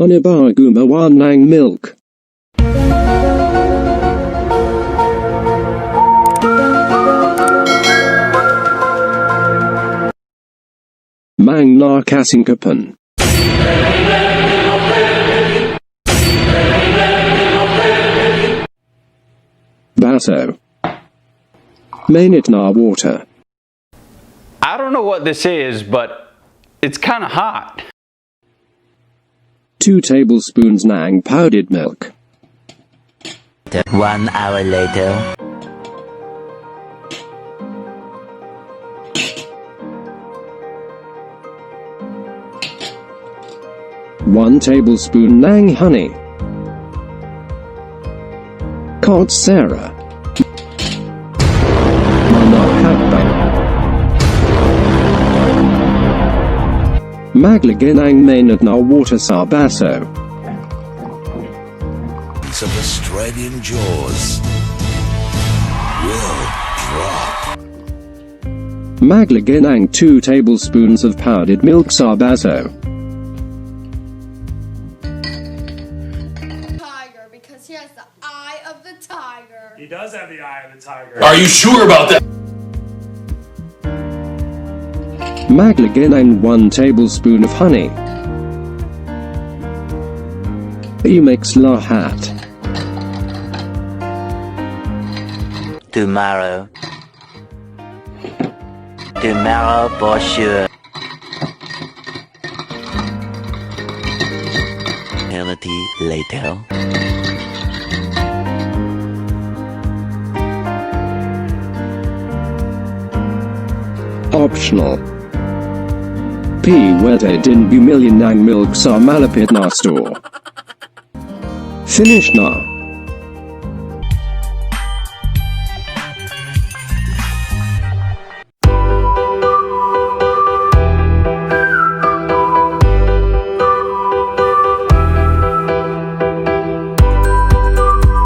Paano Gumawa ng milk? Mang na kasingkapan. Baso. Mainit na water. I don't know what this is, but it's kind of hot. 2 tablespoons ng powdered milk. 1 hour later. One tablespoon ng honey. Cod Sarah. Maglagay ng mainit na water sa baso. Piece of Australian jaws will drop. Maglagay ng 2 tablespoons of powdered milk sa baso. Tiger, because he has the eye of the tiger. He does have the eye of the tiger. Are you sure about that? Maglagay ng 1 tablespoon of honey. I-mix lahat. Tomorrow for sure. Eternity later. Optional. Pwede din bumili ng milk sa malapit na store. Finish na.